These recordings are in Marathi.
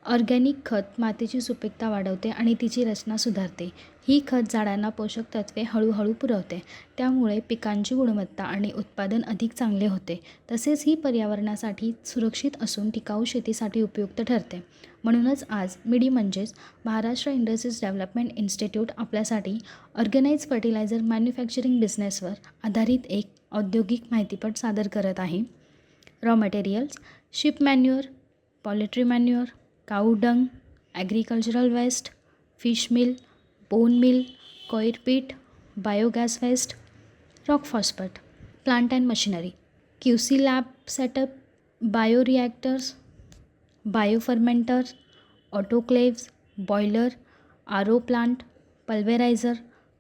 ऑर्गॅनिक खत मातीची सुपीकता वाढवते आणि तिची रचना सुधारते. ही खत झाडांना पोषक तत्त्वे हळूहळू पुरवते. त्यामुळे पिकांची गुणवत्ता आणि उत्पादन अधिक चांगले होते. तसेच ही पर्यावरणासाठी सुरक्षित असून टिकाऊ शेतीसाठी उपयुक्त ठरते. म्हणूनच आज मिडी म्हणजेच महाराष्ट्र इंडस्ट्रीज डेव्हलपमेंट इन्स्टिट्यूट आपल्यासाठी ऑर्गनाइज फर्टिलायझर मॅन्युफॅक्चरिंग बिझनेसवर आधारित एक औद्योगिक माहितीपट सादर करत आहे. Raw materials: sheep manure, poultry manure, cow dung, agricultural waste, fish meal, bone meal, coir peat, biogas waste, rock phosphate. Plant and machinery: QC lab setup, bioreactors, biofermenters, autoclaves, boiler, RO plant, pulveriser,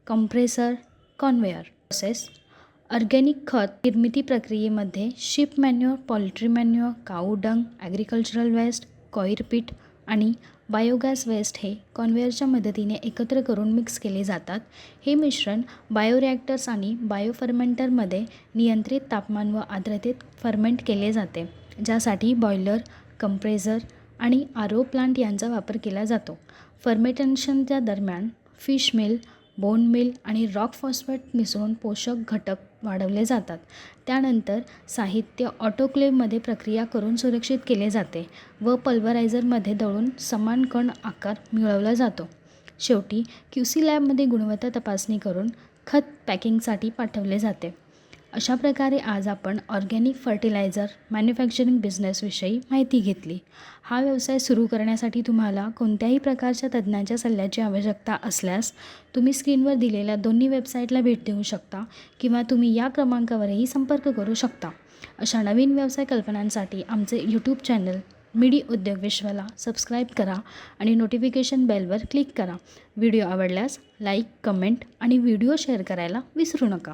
compressor, conveyor. Process: organic खत निर्मिती प्रक्रियेमध्ये sheep manure, poultry manure, cow dung, agricultural waste, coir पीट आणि बायोगॅस वेस्ट हे कन्व्हेयरच्या मदतीने एकत्र करून मिक्स केले जातात. हे मिश्रण बायोरिॲक्टर्स आणि बायोफर्मेंटरमध्ये नियंत्रित तापमान व आर्द्रतेत फर्मेंट केले जाते, ज्यासाठी बॉयलर, कंप्रेसर आणि RO प्लांट यांचा वापर केला जातो. फर्मेंटेशनच्या दरम्यान फिश मिल, बोन मिल आणि रॉक फॉस्फेट मिसळून पोषक घटक वाढवले जातात. त्यानंतर साहित्य ऑटोक्लेव्हमध्ये प्रक्रिया करून सुरक्षित केले जाते व पल्वरायझरमध्ये दळून समान कण आकार मिळवला जातो. शेवटी QC लॅबमध्ये गुणवत्ता तपासणी करून खत पॅकिंगसाठी पाठवले जाते. अशा प्रकारे आज आपण ऑर्गॅनिक फर्टिलायझर मॅन्युफॅक्चरिंग बिझनेसविषयी माहिती घेतली. हा व्यवसाय सुरू करण्यासाठी तुम्हाला कोणत्याही प्रकारच्या तज्ज्ञांच्या सल्ल्याची आवश्यकता असल्यास तुम्ही स्क्रीनवर दिलेल्या दोन्ही वेबसाईटला भेट देऊ शकता किंवा तुम्ही या क्रमांकावरही संपर्क करू शकता. अशा नवीन व्यवसाय कल्पनांसाठी आमचे YouTube चॅनल मिडी उद्योग विश्वला सबस्क्राईब करा आणि नोटिफिकेशन बेलवर क्लिक करा. व्हिडिओ आवडल्यास लाईक, कमेंट आणि व्हिडिओ शेअर करायला विसरू नका.